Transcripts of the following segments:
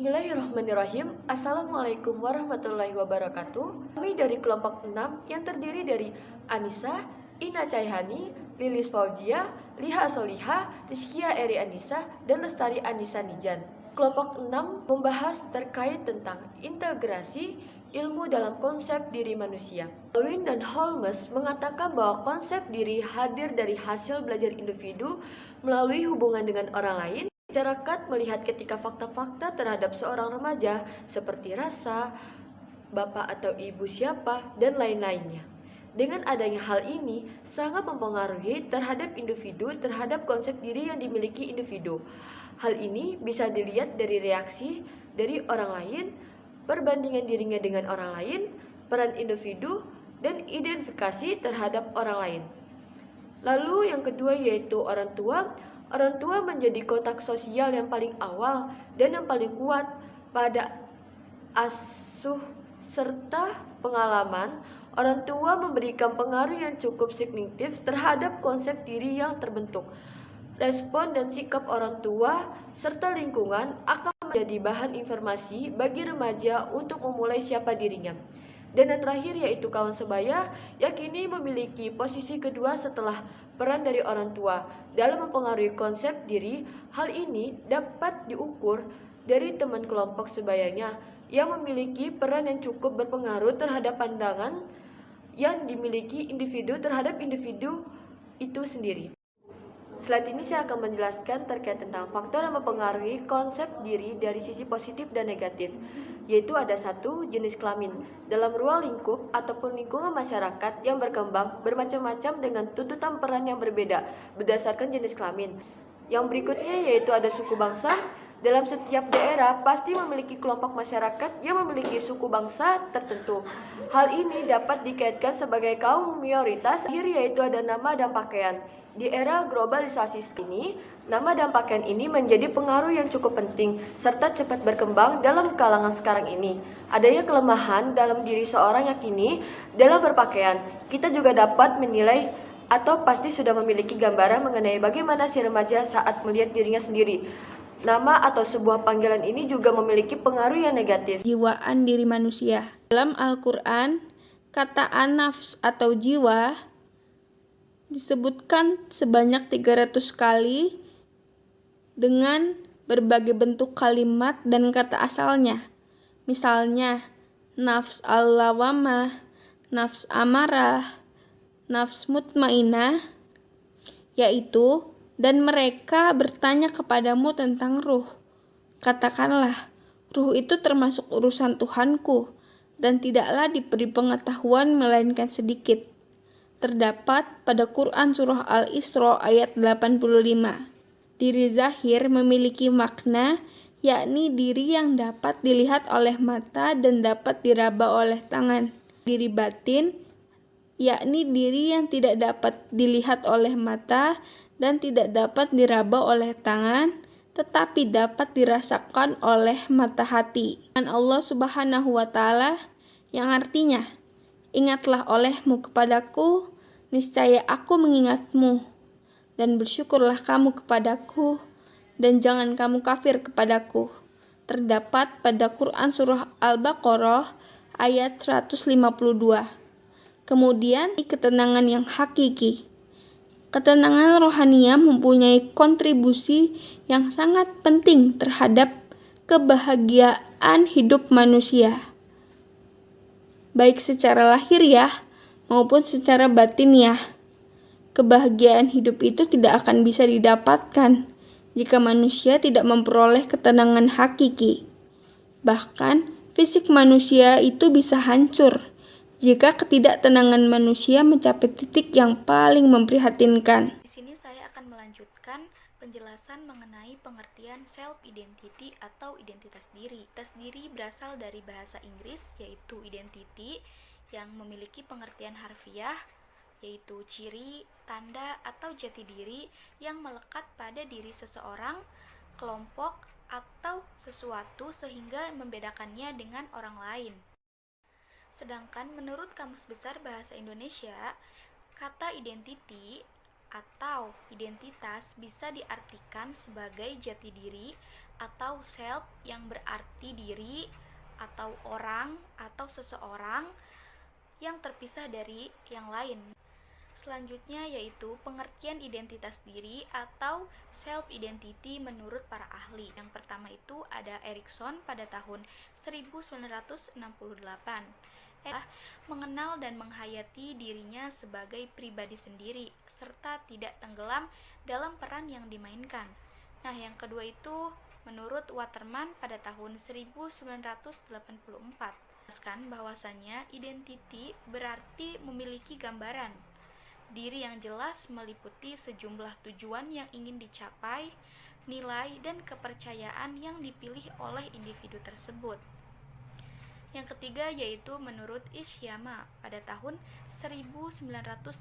Bismillahirrahmanirrahim. Assalamualaikum warahmatullahi wabarakatuh. Kami dari kelompok 6 yang terdiri dari Anissa, Ina Caihani, Lilis Fauzia, Liha Soliha, Rizkia Eri Anissa, dan Lestari Anissa Nijan. Kelompok 6 membahas terkait tentang integrasi ilmu dalam konsep diri manusia. Darwin dan Holmes mengatakan bahwa konsep diri hadir dari hasil belajar individu melalui hubungan dengan orang lain. Masyarakat melihat ketika fakta-fakta terhadap seorang remaja seperti rasa, bapak atau ibu siapa, dan lain-lainnya. Dengan adanya hal ini sangat mempengaruhi terhadap individu terhadap konsep diri yang dimiliki individu. Hal ini bisa dilihat dari reaksi dari orang lain, perbandingan dirinya dengan orang lain, peran individu, dan identifikasi terhadap orang lain. Lalu yang kedua yaitu orang tua. Orang tua menjadi kotak sosial yang paling awal dan yang paling kuat pada asuh serta pengalaman. Orang tua memberikan pengaruh yang cukup signifikan terhadap konsep diri yang terbentuk. Respon dan sikap orang tua serta lingkungan akan menjadi bahan informasi bagi remaja untuk memulai siapa dirinya. Dan yang terakhir yaitu kawan sebaya, yang kini memiliki posisi kedua setelah peran dari orang tua dalam mempengaruhi konsep diri. Hal ini dapat diukur dari teman kelompok sebayanya yang memiliki peran yang cukup berpengaruh terhadap pandangan yang dimiliki individu terhadap individu itu sendiri. Slide ini saya akan menjelaskan terkait tentang faktor yang mempengaruhi konsep diri dari sisi positif dan negatif, yaitu ada satu, jenis kelamin. Dalam ruang lingkup ataupun lingkungan masyarakat yang berkembang bermacam-macam dengan tuntutan peran yang berbeda berdasarkan jenis kelamin. Yang berikutnya yaitu ada suku bangsa. Dalam setiap daerah pasti memiliki kelompok masyarakat yang memiliki suku bangsa tertentu. Hal ini dapat dikaitkan sebagai kaum minoritas. Akhir yaitu ada nama dan pakaian. Di era globalisasi ini, nama dan pakaian ini menjadi pengaruh yang cukup penting serta cepat berkembang dalam kalangan sekarang ini. Adanya kelemahan dalam diri seorang yang kini dalam berpakaian. Kita juga dapat menilai atau pasti sudah memiliki gambaran mengenai bagaimana si remaja saat melihat dirinya sendiri. Nama atau sebuah panggilan ini juga memiliki pengaruh yang negatif. Jiwaan diri manusia. Dalam Al-Quran, kata an-nafs atau jiwa disebutkan sebanyak 300 kali dengan berbagai bentuk kalimat dan kata asalnya. Misalnya, nafs al-lawamah, nafs amarah, nafs mutmainah, yaitu dan mereka bertanya kepadamu tentang ruh. Katakanlah, ruh itu termasuk urusan Tuhanku, dan tidaklah diberi pengetahuan melainkan sedikit. Terdapat pada Quran Surah Al-Isra ayat 85. Diri zahir memiliki makna, yakni diri yang dapat dilihat oleh mata dan dapat diraba oleh tangan. Diri batin, yakni diri yang tidak dapat dilihat oleh mata dan tidak dapat diraba oleh tangan, tetapi dapat dirasakan oleh mata hati. Dan Allah Subhanahu wa Ta'ala yang artinya, ingatlah olehmu kepadaku, niscaya aku mengingatmu, dan bersyukurlah kamu kepadaku, dan jangan kamu kafir kepadaku. Terdapat pada Quran Surah Al-Baqarah ayat 152. Kemudian, ketenangan yang hakiki. Ketenangan rohania mempunyai kontribusi yang sangat penting terhadap kebahagiaan hidup manusia, baik secara lahiriah maupun secara batiniah. Kebahagiaan hidup itu tidak akan bisa didapatkan jika manusia tidak memperoleh ketenangan hakiki. Bahkan, fisik manusia itu bisa hancur jika ketidaktenangan manusia mencapai titik yang paling memprihatinkan. Di sini saya akan melanjutkan penjelasan mengenai pengertian self-identity atau identitas diri. Identitas diri berasal dari bahasa Inggris yaitu identity yang memiliki pengertian harfiah yaitu ciri, tanda, atau jati diri yang melekat pada diri seseorang, kelompok, atau sesuatu sehingga membedakannya dengan orang lain. Sedangkan menurut Kamus Besar Bahasa Indonesia, kata identity atau identitas bisa diartikan sebagai jati diri atau self yang berarti diri atau orang atau seseorang yang terpisah dari yang lain. Selanjutnya yaitu pengertian identitas diri atau self-identity menurut para ahli. Yang pertama itu ada Erikson pada tahun 1968. Mengenal dan menghayati dirinya sebagai pribadi sendiri, serta tidak tenggelam dalam peran yang dimainkan. Nah, yang kedua itu menurut Waterman pada tahun 1984. Jelaskan bahwasannya identity berarti memiliki gambaran diri yang jelas meliputi sejumlah tujuan yang ingin dicapai, nilai, dan kepercayaan yang dipilih oleh individu tersebut. Yang ketiga yaitu menurut Ishiyama pada tahun 1989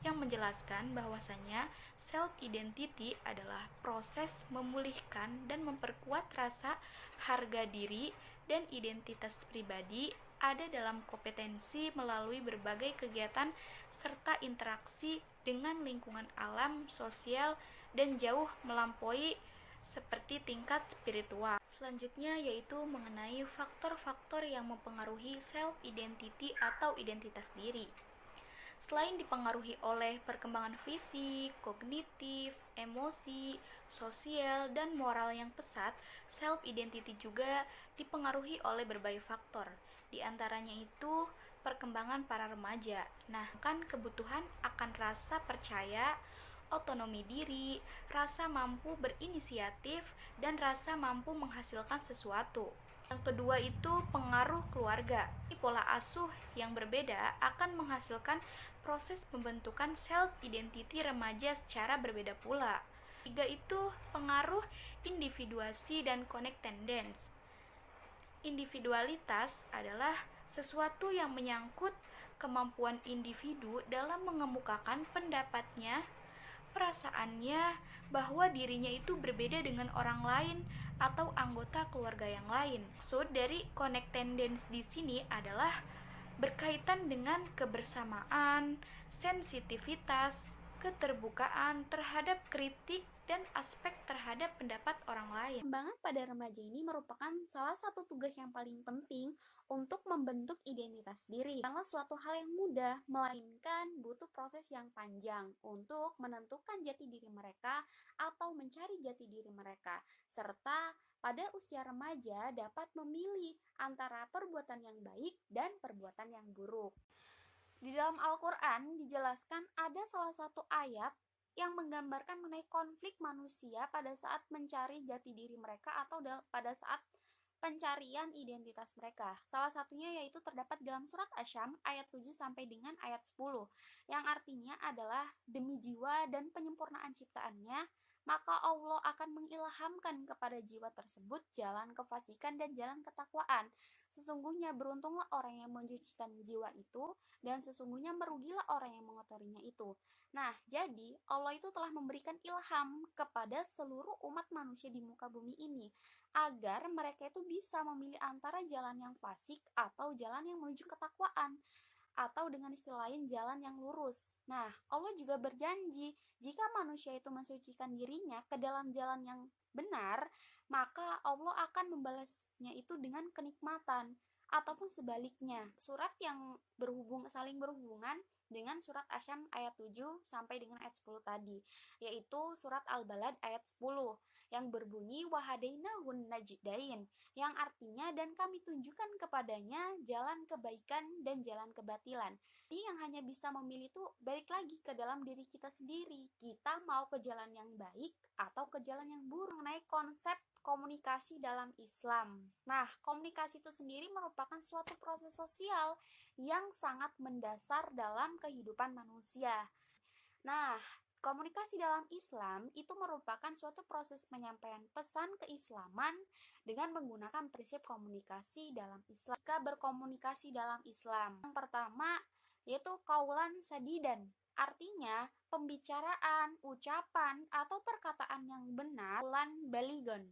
yang menjelaskan bahwasanya self-identity adalah proses memulihkan dan memperkuat rasa harga diri dan identitas pribadi ada dalam kompetensi melalui berbagai kegiatan serta interaksi dengan lingkungan alam, sosial, dan jauh melampaui seperti tingkat spiritual. Selanjutnya yaitu mengenai faktor-faktor yang mempengaruhi self-identity atau identitas diri. Selain dipengaruhi oleh perkembangan fisik, kognitif, emosi, sosial, dan moral yang pesat, self-identity juga dipengaruhi oleh berbagai faktor. Di antaranya itu perkembangan para remaja. Nah, kan kebutuhan akan rasa percaya, otonomi diri, rasa mampu berinisiatif, dan rasa mampu menghasilkan sesuatu. Yang kedua itu pengaruh keluarga. Pola asuh yang berbeda akan menghasilkan proses pembentukan self-identity remaja secara berbeda pula. Tiga itu pengaruh individuasi dan connectedness. Individualitas adalah sesuatu yang menyangkut kemampuan individu dalam mengemukakan pendapatnya, perasaannya bahwa dirinya itu berbeda dengan orang lain atau anggota keluarga yang lain. Maksud dari connectedness di sini adalah berkaitan dengan kebersamaan, sensitivitas, keterbukaan terhadap kritik, dan aspek terhadap pendapat orang lain. Perkembangan pada remaja ini merupakan salah satu tugas yang paling penting untuk membentuk identitas diri. Bukanlah suatu hal yang mudah, melainkan butuh proses yang panjang untuk menentukan jati diri mereka atau mencari jati diri mereka, serta pada usia remaja dapat memilih antara perbuatan yang baik dan perbuatan yang buruk. Di dalam Al-Quran dijelaskan ada salah satu ayat yang menggambarkan mengenai konflik manusia pada saat mencari jati diri mereka atau pada saat pencarian identitas mereka. Salah satunya yaitu terdapat dalam surat Asy-Syams ayat 7 sampai dengan ayat 10 yang artinya adalah demi jiwa dan penyempurnaan ciptaannya, maka Allah akan mengilhamkan kepada jiwa tersebut jalan kefasikan dan jalan ketakwaan. Sesungguhnya beruntunglah orang yang mensucikan jiwa itu, dan sesungguhnya merugilah orang yang mengotorinya itu. Nah, jadi Allah itu telah memberikan ilham kepada seluruh umat manusia di muka bumi ini, agar mereka itu bisa memilih antara jalan yang fasik atau jalan yang menuju ketakwaan, atau dengan istilah lain jalan yang lurus. Nah, Allah juga berjanji jika manusia itu mensucikan dirinya ke dalam jalan yang benar, maka Allah akan membalasnya itu dengan kenikmatan, ataupun sebaliknya. Surat yang saling berhubungan dengan surat Asy-Syams ayat 7 sampai dengan ayat 10 tadi, yaitu surat Al-Balad ayat 10 yang berbunyi wahadainahun najdain, yang artinya dan kami tunjukkan kepadanya jalan kebaikan dan jalan kebatilan. Jadi yang hanya bisa memilih itu balik lagi ke dalam diri kita sendiri. Kita mau ke jalan yang baik atau ke jalan yang buruk. Mengenai konsep komunikasi dalam Islam. Nah, komunikasi itu sendiri merupakan suatu proses sosial yang sangat mendasar dalam kehidupan manusia. Nah, komunikasi dalam Islam itu merupakan suatu proses penyampaian pesan keislaman dengan menggunakan prinsip komunikasi dalam Islam. Jika berkomunikasi dalam Islam, yang pertama yaitu kaulan sadidan. Artinya, pembicaraan, ucapan, atau perkataan yang benar, kaulan baligon.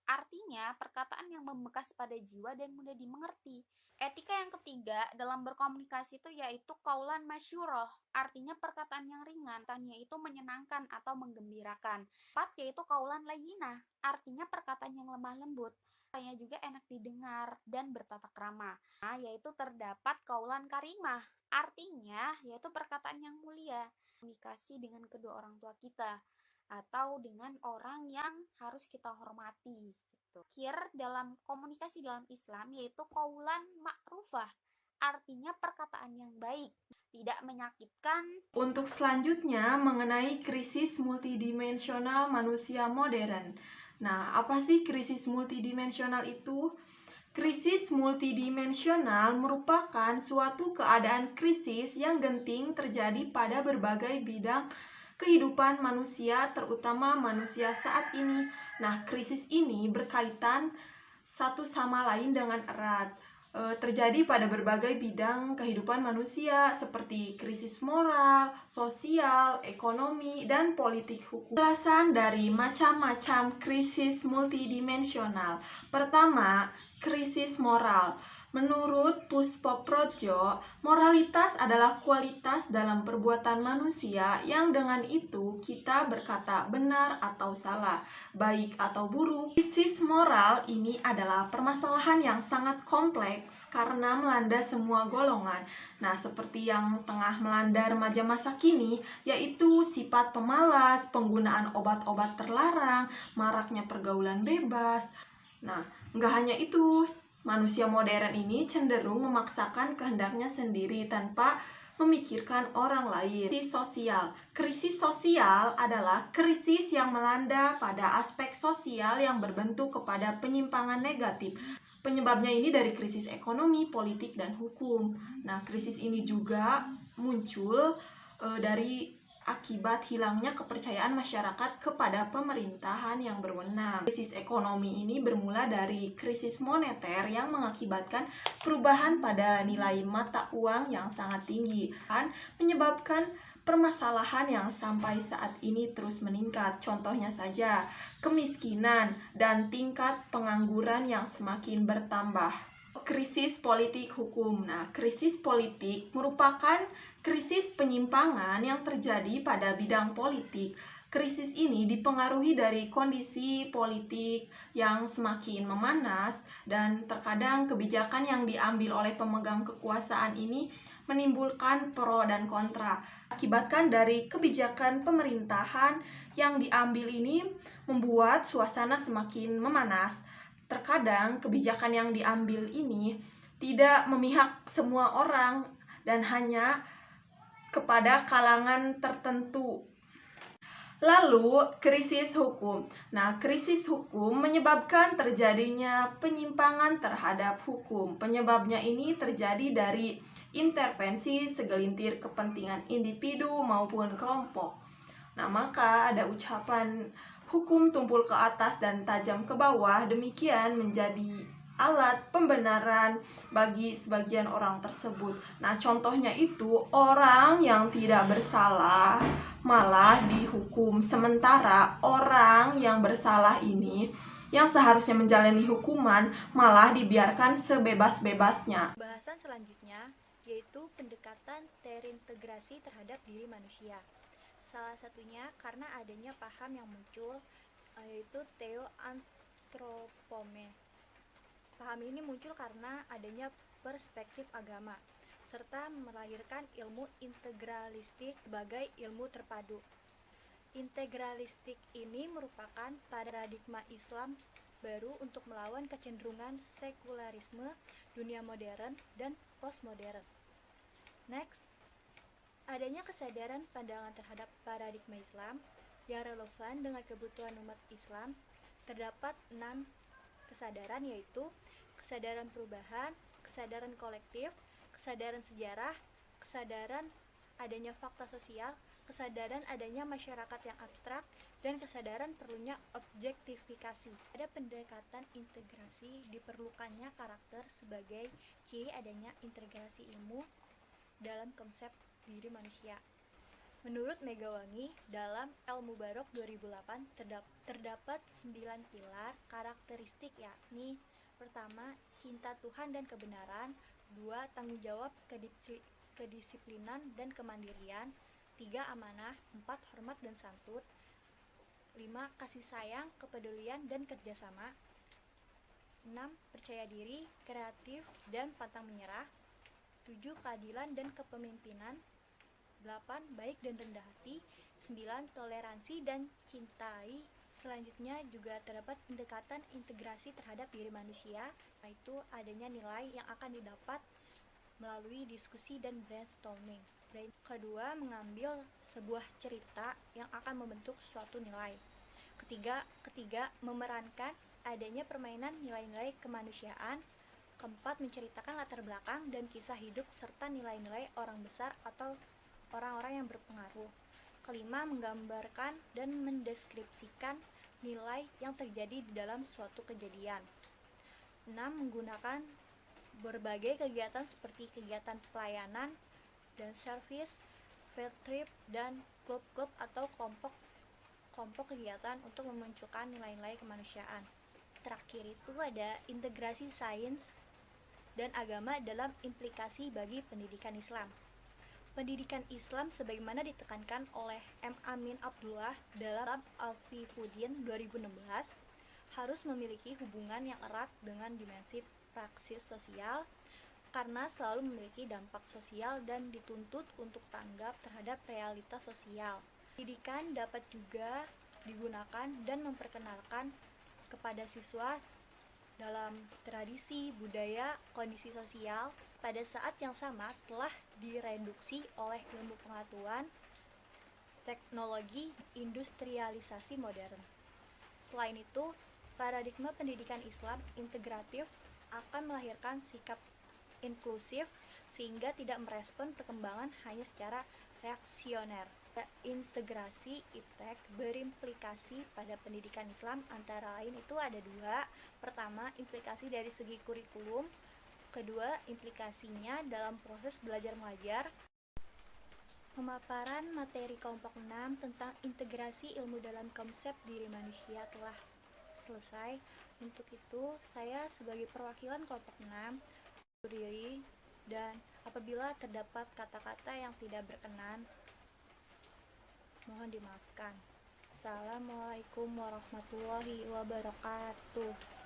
Artinya, perkataan yang membekas pada jiwa dan mudah dimengerti. Etika yang ketiga dalam berkomunikasi itu yaitu qaulan masyuroh. Artinya perkataan yang ringan, yaitu menyenangkan atau menggembirakan. Empat yaitu qaulan layyinah. Artinya perkataan yang lemah lembut. Artinya juga enak didengar dan bertata krama. Yaitu terdapat qaulan karimah. Artinya yaitu perkataan yang mulia. Komunikasi dengan kedua orang tua kita atau dengan orang yang harus kita hormati gitu. Dalam komunikasi dalam Islam yaitu qaulan ma'rufah, artinya perkataan yang baik, tidak menyakitkan. Untuk selanjutnya mengenai krisis multidimensional manusia modern. Nah, apa sih krisis multidimensional itu? Krisis multidimensional merupakan suatu keadaan krisis yang genting terjadi pada berbagai bidang kehidupan manusia, terutama manusia saat ini. Nah, krisis ini berkaitan satu sama lain dengan erat. Terjadi pada berbagai bidang kehidupan manusia seperti krisis moral, sosial, ekonomi, dan politik hukum. Penjelasan dari macam-macam krisis multidimensional. Pertama, krisis moral. Menurut Puspo Projo, moralitas adalah kualitas dalam perbuatan manusia yang dengan itu kita berkata benar atau salah, baik atau buruk. Krisis moral ini adalah permasalahan yang sangat kompleks karena melanda semua golongan. Nah, seperti yang tengah melanda remaja masa kini, yaitu sifat pemalas, penggunaan obat-obat terlarang, maraknya pergaulan bebas. Nah, nggak hanya itu, manusia modern ini cenderung memaksakan kehendaknya sendiri tanpa memikirkan orang lain. Krisis sosial. Krisis sosial adalah krisis yang melanda pada aspek sosial yang berbentuk kepada penyimpangan negatif. Penyebabnya ini dari krisis ekonomi, politik, dan hukum. Nah, krisis ini juga muncul dari akibat hilangnya kepercayaan masyarakat kepada pemerintahan yang berwenang. Krisis ekonomi ini bermula dari krisis moneter yang mengakibatkan perubahan pada nilai mata uang yang sangat tinggi, dan menyebabkan permasalahan yang sampai saat ini terus meningkat. Contohnya saja, kemiskinan dan tingkat pengangguran yang semakin bertambah. Krisis politik hukum. Nah, krisis politik merupakan krisis penyimpangan yang terjadi pada bidang politik. Krisis ini dipengaruhi dari kondisi politik yang semakin memanas dan terkadang kebijakan yang diambil oleh pemegang kekuasaan ini menimbulkan pro dan kontra. Akibatkan dari kebijakan pemerintahan yang diambil ini membuat suasana semakin memanas. Terkadang kebijakan yang diambil ini tidak memihak semua orang dan hanya kepada kalangan tertentu. Lalu, krisis hukum. Nah, krisis hukum menyebabkan terjadinya penyimpangan terhadap hukum. Penyebabnya ini terjadi dari intervensi segelintir kepentingan individu maupun kelompok. Nah, maka ada ucapan hukum tumpul ke atas dan tajam ke bawah, demikian menjadi alat pembenaran bagi sebagian orang tersebut. Nah, contohnya itu orang yang tidak bersalah malah dihukum, sementara orang yang bersalah ini yang seharusnya menjalani hukuman malah dibiarkan sebebas-bebasnya. Bahasan selanjutnya yaitu pendekatan terintegrasi terhadap diri manusia. Salah satunya karena adanya paham yang muncul yaitu teoantropome. Paham ini muncul karena adanya perspektif agama serta melahirkan ilmu integralistik sebagai ilmu terpadu. Integralistik ini merupakan paradigma Islam baru untuk melawan kecenderungan sekularisme dunia modern dan postmodern. Next, adanya kesadaran pandangan terhadap paradigma Islam yang relevan dengan kebutuhan umat Islam. Terdapat 6 kesadaran, yaitu kesadaran perubahan, kesadaran kolektif, kesadaran sejarah, kesadaran adanya fakta sosial, kesadaran adanya masyarakat yang abstrak, dan kesadaran perlunya objektifikasi. Pada pendekatan integrasi diperlukannya karakter sebagai ciri adanya integrasi ilmu dalam konsep diri manusia. Menurut Megawangi, dalam El Mubarok 2008 terdapat 9 pilar karakteristik, yakni pertama, cinta Tuhan dan kebenaran, 2, tanggung jawab, kedisiplinan dan kemandirian, 3, amanah, 4, hormat dan santun, 5, kasih sayang, kepedulian dan kerjasama, 6, percaya diri, kreatif dan pantang menyerah, 7, keadilan dan kepemimpinan, 8, baik dan rendah hati, 9, toleransi dan cintai. Selanjutnya juga terdapat pendekatan integrasi terhadap diri manusia, yaitu adanya nilai yang akan didapat melalui diskusi dan brainstorming. Kedua, mengambil sebuah cerita yang akan membentuk suatu nilai. Ketiga, memerankan adanya permainan nilai-nilai kemanusiaan. Keempat, menceritakan latar belakang dan kisah hidup serta nilai-nilai orang besar atau orang-orang yang berpengaruh. Kelima, menggambarkan dan mendeskripsikan nilai yang terjadi di dalam suatu kejadian. 6, menggunakan berbagai kegiatan seperti kegiatan pelayanan dan servis, field trip, dan klub-klub atau kelompok kegiatan untuk memunculkan nilai-nilai kemanusiaan. Terakhir itu ada integrasi sains dan agama dalam implikasi bagi pendidikan Islam. Pendidikan Islam sebagaimana ditekankan oleh M. Amin Abdullah dalam Al-Fiqhuddin 2016 harus memiliki hubungan yang erat dengan dimensi praksis sosial karena selalu memiliki dampak sosial dan dituntut untuk tanggap terhadap realitas sosial. Pendidikan dapat juga digunakan dan memperkenalkan kepada siswa dalam tradisi, budaya, kondisi sosial pada saat yang sama telah direduksi oleh ilmu pengetahuan, teknologi, industrialisasi modern. Selain itu, paradigma pendidikan Islam integratif akan melahirkan sikap inklusif sehingga tidak merespon perkembangan hanya secara reaksioner. Integrasi IPTEK berimplikasi pada pendidikan Islam antara lain itu ada 2. Pertama, implikasi dari segi kurikulum. Kedua, implikasinya dalam proses belajar mengajar. Pemaparan materi kelompok 6 tentang integrasi ilmu dalam konsep diri manusia telah selesai. Untuk itu, saya sebagai perwakilan kelompok 6 berdiri, dan apabila terdapat kata-kata yang tidak berkenan, mohon dimaafkan. Assalamualaikum warahmatullahi wabarakatuh.